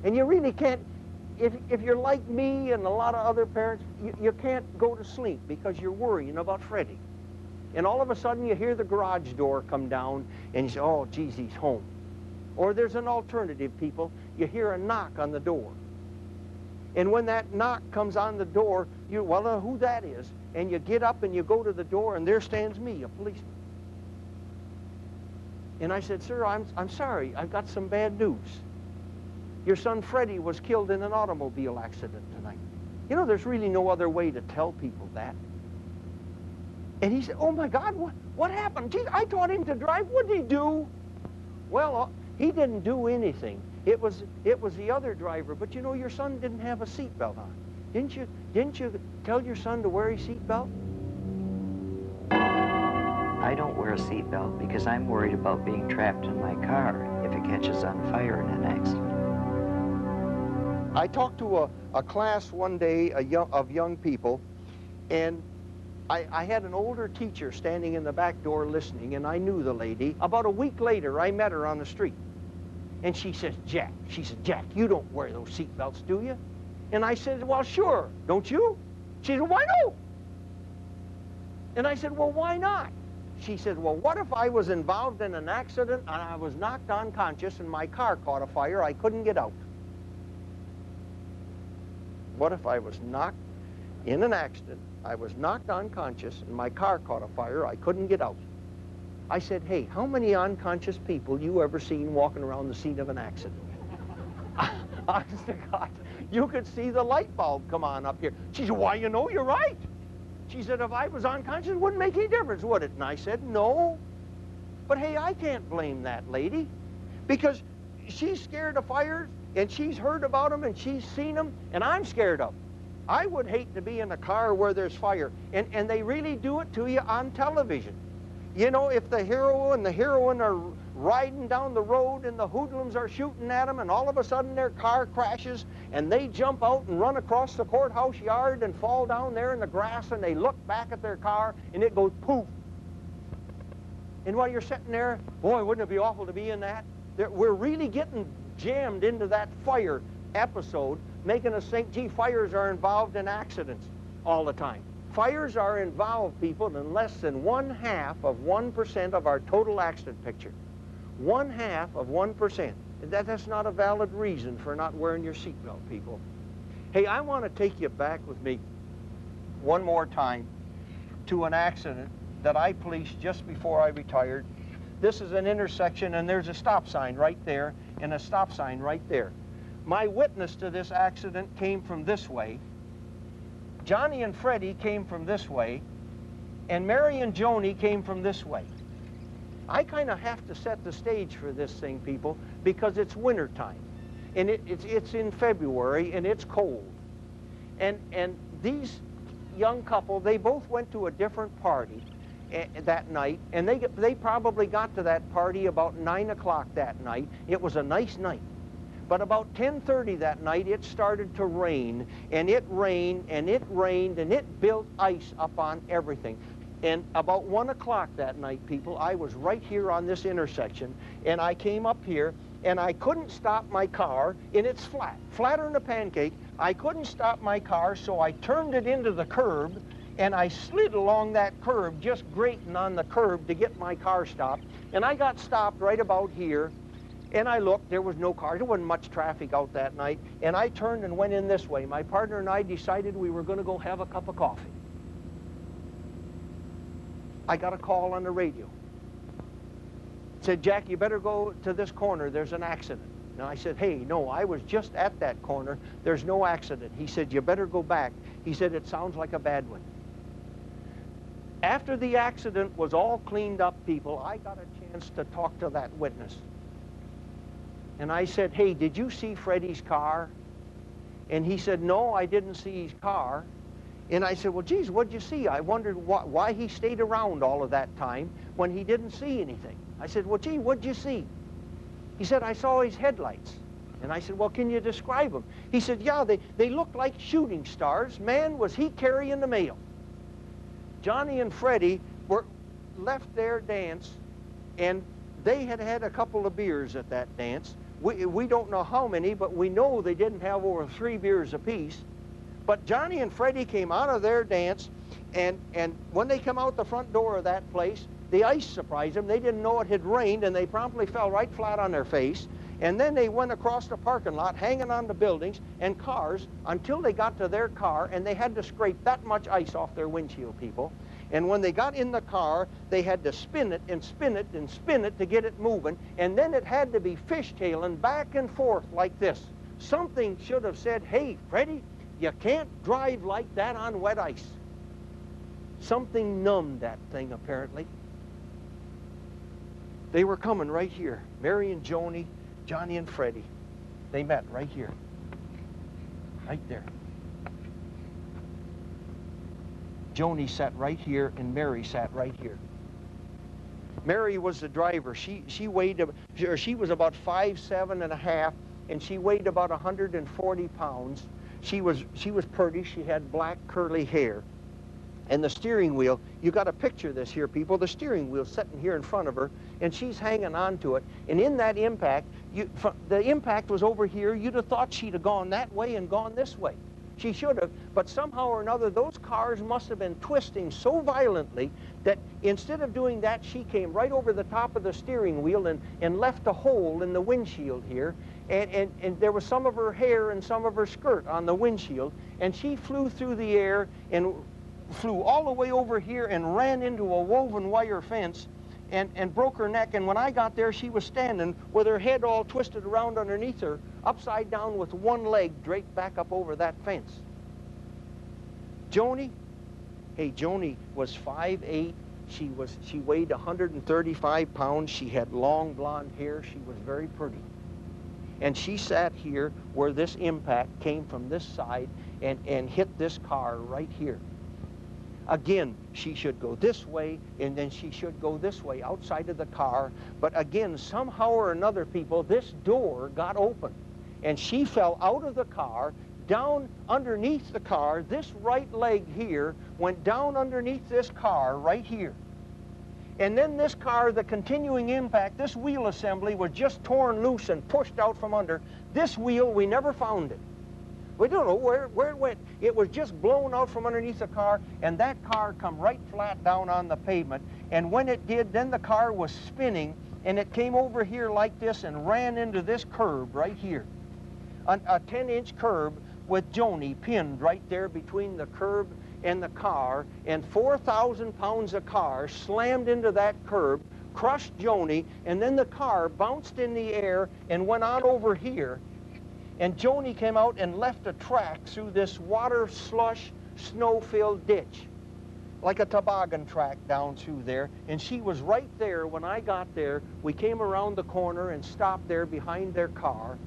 And you really can't, if you're like me and a lot of other parents, you can't go to sleep because you're worrying about Freddie. And all of a sudden you hear the garage door come down, and you say, oh, geez, he's home. Or there's an alternative, people. You hear a knock on the door. And when that knock comes on the door, you well know who that is, and you get up and you go to the door, and there stands me, a policeman. And I said, sir, I'm sorry, I've got some bad news. Your son Freddie was killed in an automobile accident tonight. You know, there's really no other way to tell people that. And he said, oh my God, what happened? Geez, I taught him to drive. What did he do? Well, he didn't do anything. It was the other driver, but you know, your son didn't have a seatbelt on. Didn't you tell your son to wear his seatbelt? I don't wear a seatbelt because I'm worried about being trapped in my car if it catches on fire in an accident. I talked to a class one day of young people, and I had an older teacher standing in the back door listening, and I knew the lady. About a week later, I met her on the street. And she says, Jack, you don't wear those seatbelts, do you? And I said, well, sure, don't you? She said, why no? And I said, well, why not? She said, well, what if I was involved in an accident and I was knocked unconscious and my car caught a fire, I couldn't get out? What if I was knocked in an accident, I was knocked unconscious and my car caught a fire, I couldn't get out? I said, hey, how many unconscious people you ever seen walking around the scene of an accident? Honest to God, you could see the light bulb come on up here. She said, why, you know, you're right. She said, if I was unconscious, it wouldn't make any difference, would it? And I said, no. But hey, I can't blame that lady, because she's scared of fires, and she's heard about them, and she's seen them, and I'm scared of them. I would hate to be in a car where there's fire, and they really do it to you on television. You know, if the hero and the heroine are riding down the road and the hoodlums are shooting at them, and all of a sudden their car crashes and they jump out and run across the courthouse yard and fall down there in the grass, and they look back at their car and it goes poof. And while you're sitting there, boy, wouldn't it be awful to be in that? We're really getting jammed into that fire episode, making us think, gee, fires are involved in accidents all the time. Fires are involved, people, in less than 0.5% of our total accident picture. 0.5%. That's not a valid reason for not wearing your seatbelt, people. Hey, I want to take you back with me one more time to an accident that I policed just before I retired. This is an intersection, and there's a stop sign right there and a stop sign right there. My witness to this accident came from this way. Johnny and Freddie came from this way, and Mary and Joni came from this way. I kind of have to set the stage for this thing, people, because it's winter time, and it's in February, and it's cold. And these young couple, they both went to a different party that night, and they probably got to that party about 9 o'clock that night. It was a nice night. But about 10:30 that night, it started to rain, and it rained, and it rained, and it built ice up on everything. And about 1 o'clock that night, people, I was right here on this intersection, and I came up here, and I couldn't stop my car, and it's flat, flatter than a pancake. I couldn't stop my car, so I turned it into the curb, and I slid along that curb, just grating on the curb to get my car stopped. And I got stopped right about here, and I looked, there was no cars, there wasn't much traffic out that night, and I turned and went in this way. My partner and I decided we were going to go have a cup of coffee. I got a call on the radio. It said, Jack, you better go to this corner, there's an accident. And I said, hey, no, I was just at that corner, there's no accident. He said, you better go back. He said, it sounds like a bad one. After the accident was all cleaned up, people, I got a chance to talk to that witness. And I said, hey, did you see Freddie's car? And he said, no, I didn't see his car. And I said, well, geez, what'd you see? I wondered why he stayed around all of that time when he didn't see anything. I said, well, gee, what'd you see? He said, I saw his headlights. And I said, well, can you describe them? He said, yeah, they looked like shooting stars. Man, was he carrying the mail. Johnny and Freddie left their dance, and they had had a couple of beers at that dance. We don't know how many, but we know they didn't have over 3 beers apiece. But Johnny and Freddie came out of their dance, and when they come out the front door of that place, the ice surprised them. They didn't know it had rained, and they promptly fell right flat on their face. And then they went across the parking lot, hanging on the buildings and cars, until they got to their car, and they had to scrape that much ice off their windshield, people. And when they got in the car, they had to spin it and spin it and spin it to get it moving, and then it had to be fishtailing back and forth like this. Something should have said, hey, Freddie, you can't drive like that on wet ice. Something numbed that thing, apparently. They were coming right here. Mary and Joni, Johnny and Freddie. They met right here. Right there. Joni sat right here, and Mary sat right here. Mary was the driver. She was about 5'7½", and she weighed about 140 pounds. She was pretty. She had black curly hair. And the steering wheel, you got to picture this here, people. The steering wheel sitting here in front of her, and she's hanging on to it. And in that impact, the impact was over here. You'd have thought she'd have gone that way and gone this way. She should have, but somehow or another, those cars must have been twisting so violently that instead of doing that, she came right over the top of the steering wheel and left a hole in the windshield here. And there was some of her hair and some of her skirt on the windshield. And she flew through the air and flew all the way over here and ran into a woven wire fence and broke her neck. And when I got there, she was standing with her head all twisted around underneath her, upside down with one leg draped back up over that fence. Joni, hey, Joni was 5'8". She weighed 135 pounds. She had long blonde hair. She was very pretty. And she sat here where this impact came from this side and hit this car right here. Again, she should go this way, and then she should go this way outside of the car. But again, somehow or another, people, this door got open, and she fell out of the car, down underneath the car. This right leg here went down underneath this car right here. And then this car, the continuing impact, this wheel assembly was just torn loose and pushed out from under. This wheel, we never found it. We don't know where it went. It was just blown out from underneath the car, and that car come right flat down on the pavement. And when it did, then the car was spinning, and it came over here like this and ran into this curb right here. A 10-inch curb with Joni pinned right there between the curb and the car, and 4,000 pounds of car slammed into that curb, crushed Joni, and then the car bounced in the air and went on over here. And Joni came out and left a track through this water, slush, snow-filled ditch, like a toboggan track down through there. And she was right there when I got there. We came around the corner and stopped there behind their car.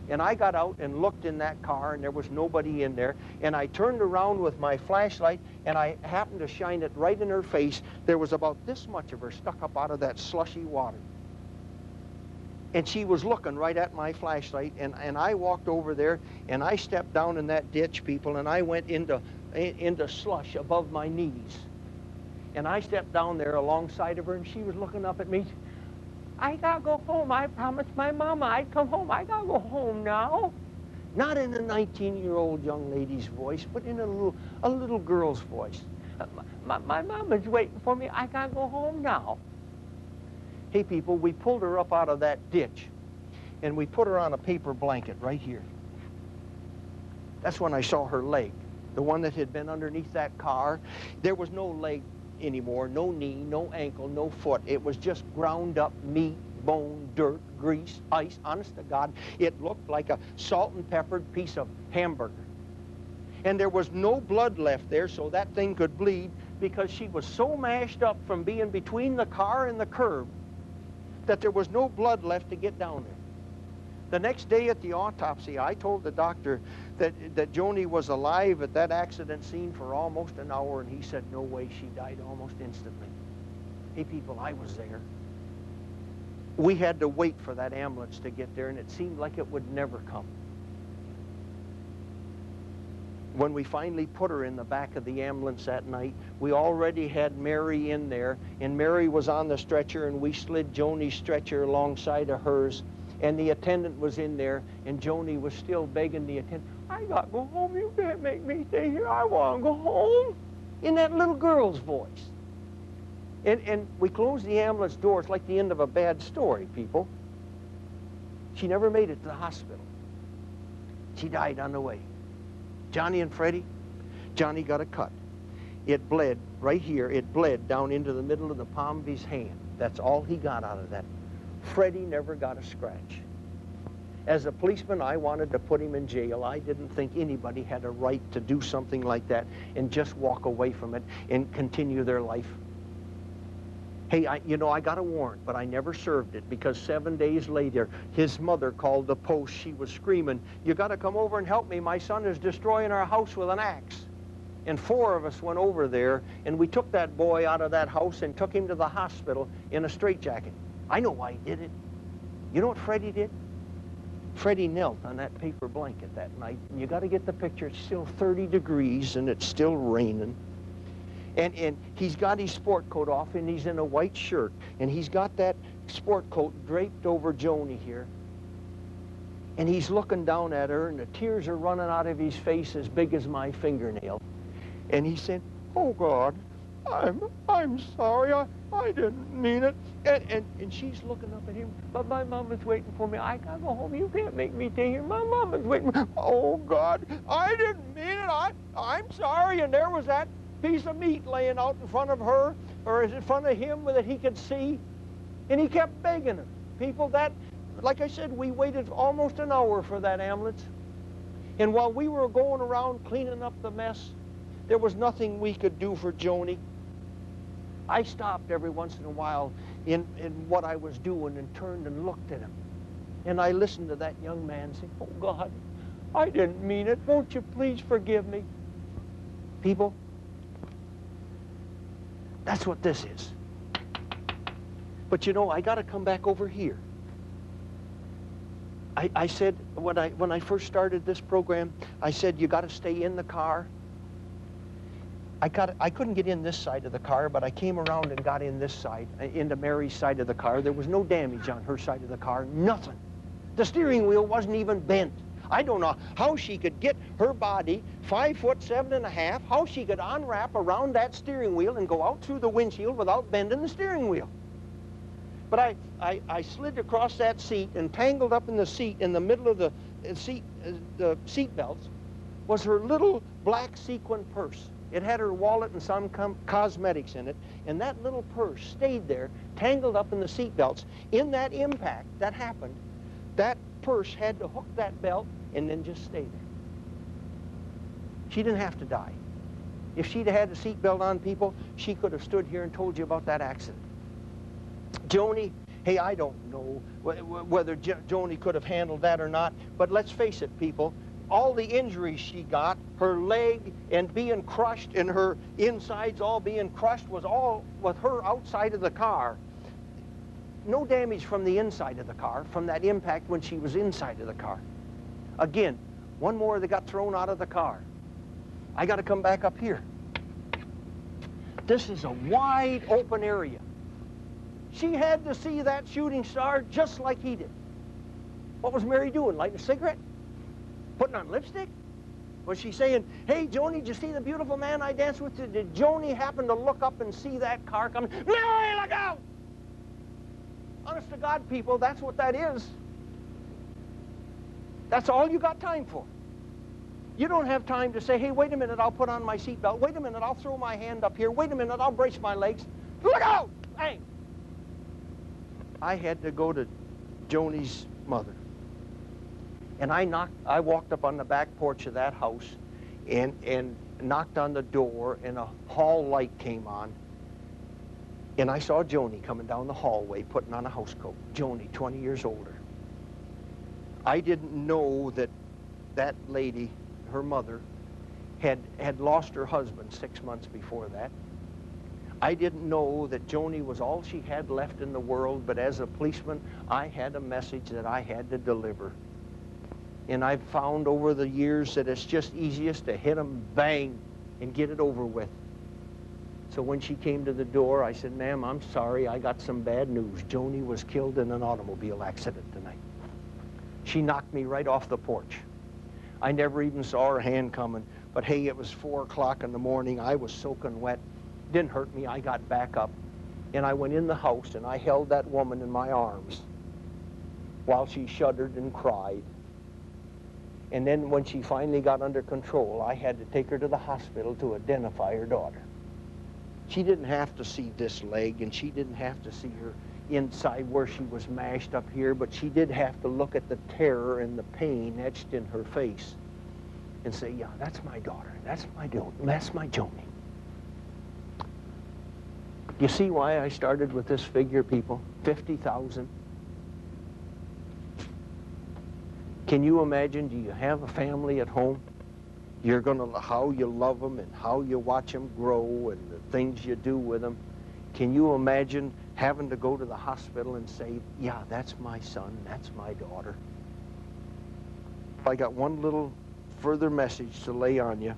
And I got out and looked in that car, and there was nobody in there. And I turned around with my flashlight, and I happened to shine it right in her face. There was about this much of her stuck up out of that slushy water. And she was looking right at my flashlight, and I walked over there, and I stepped down in that ditch, people, and I went into slush above my knees. And I stepped down there alongside of her, and she was looking up at me. I gotta go home. I promised my mama I'd come home. I gotta go home now. Not in a 19-year-old young lady's voice, but in a little girl's voice. My mama's waiting for me. I gotta go home now. Hey, people, we pulled her up out of that ditch, and we put her on a paper blanket right here. That's when I saw her leg, the one that had been underneath that car. There was no leg anymore, no knee, no ankle, no foot. It was just ground up meat, bone, dirt, grease, ice. Honest to God, it looked like a salt and peppered piece of hamburger. And there was no blood left there, so that thing could bleed, because she was so mashed up from being between the car and the curb that there was no blood left to get down there. The next day at the autopsy, I told the doctor that Joni was alive at that accident scene for almost an hour, and he said, no way, she died almost instantly. Hey, people, I was there. We had to wait for that ambulance to get there, and it seemed like it would never come. When we finally put her in the back of the ambulance that night, we already had Mary in there, and Mary was on the stretcher, and we slid Joni's stretcher alongside of hers, and the attendant was in there, and Joni was still begging the attendant, I gotta go home, you can't make me stay here, I wanna go home, in that little girl's voice. And we closed the ambulance doors like the end of a bad story, people. She never made it to the hospital. She died on the way. Johnny and Freddie, Johnny got a cut. It bled right here. It bled down into the middle of the palm of his hand. That's all he got out of that. Freddie never got a scratch. As a policeman, I wanted to put him in jail. I didn't think anybody had a right to do something like that and just walk away from it and continue their life. Hey, you know, I got a warrant, but I never served it, because 7 days later, his mother called the post. She was screaming, you got to come over and help me. My son is destroying our house with an axe. And 4 of us went over there, and we took that boy out of that house and took him to the hospital in a straitjacket. I know why he did it. You know what Freddie did? Freddie knelt on that paper blanket that night. And you got to get the picture. It's still 30 degrees, and it's still raining. And he's got his sport coat off, and he's in a white shirt, and he's got that sport coat draped over Joni here. And he's looking down at her, and the tears are running out of his face as big as my fingernail. And he said, oh, God, I'm sorry. I didn't mean it. And she's looking up at him, but my mama's waiting for me. I gotta go home. You can't make me stay here. My mama's waiting. Oh, God, I didn't mean it. I'm sorry. And there was that piece of meat laying out in front of her, or in front of him, that he could see, and he kept begging her. People, that, like I said, we waited almost an hour for that ambulance, and while we were going around cleaning up the mess, there was nothing we could do for Joni. I stopped every once in a while in what I was doing and turned and looked at him, and I listened to that young man say, oh, God, I didn't mean it. Won't you please forgive me? People, that's what this is. But you know, I got to come back over here. I said, when I first started this program, I said, you got to stay in the car. I couldn't get in this side of the car, but I came around and got in this side, into Mary's side of the car. There was no damage on her side of the car, nothing. The steering wheel wasn't even bent. I don't know how she could get her body 5'7½", how she could unwrap around that steering wheel and go out through the windshield without bending the steering wheel. But I slid across that seat and tangled up in the seat, in the middle of the seat belts, was her little black sequin purse. It had her wallet and some cosmetics in it, and that little purse stayed there, tangled up in the seat belts. In that impact that happened, that purse had to hook that belt and then just stay there. She didn't have to die. If she'd had a seatbelt on, people, she could have stood here and told you about that accident. Joni, hey, I don't know whether Joni could have handled that or not, but let's face it, people, all the injuries she got, her leg and being crushed and her insides all being crushed, was all with her outside of the car. No damage from the inside of the car, from that impact when she was inside of the car. Again, one more that got thrown out of the car. I got to come back up here. This is a wide open area. She had to see that shooting star just like he did. What was Mary doing? Lighting a cigarette? Putting on lipstick? Was she saying, hey, Joni, did you see the beautiful man I danced with? Did Joni happen to look up and see that car coming? Mary, look out! Honest to God, people, that's what that is. That's all you got time for. You don't have time to say, hey, wait a minute, I'll put on my seatbelt. Wait a minute, I'll throw my hand up here. Wait a minute, I'll brace my legs. Look out! Bang! I had to go to Joni's mother. And I walked up on the back porch of that house and knocked on the door, and a hall light came on. And I saw Joni coming down the hallway putting on a house coat. Joni, 20 years older. I didn't know that that lady, her mother, had lost her husband 6 months before that. I didn't know that Joni was all she had left in the world, but as a policeman, I had a message that I had to deliver. And I've found over the years that it's just easiest to hit them, bang, and get it over with. So when she came to the door, I said, ma'am, I'm sorry, I got some bad news. Joni was killed in an automobile accident tonight. She knocked me right off the porch. I never even saw her hand coming, but hey, it was 4 o'clock in the morning. I was soaking wet. Didn't hurt me. I got back up, and I went in the house, and I held that woman in my arms while she shuddered and cried. And then when she finally got under control, I had to take her to the hospital to identify her daughter. She didn't have to see this leg, and she didn't have to see her inside where she was mashed up here, but she did have to look at the terror and the pain etched in her face and say, yeah, that's my daughter. That's my Joni. You see why I started with this figure, people? 50,000. Can you imagine, do you have a family at home? You're gonna, how you love them and how you watch them grow and the things you do with them. Can you imagine having to go to the hospital and say, yeah, that's my son, that's my daughter? I got one little further message to lay on you.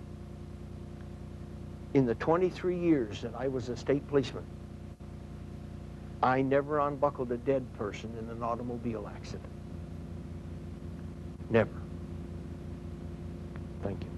In the 23 years that I was a state policeman, I never unbuckled a dead person in an automobile accident. Never. Thank you.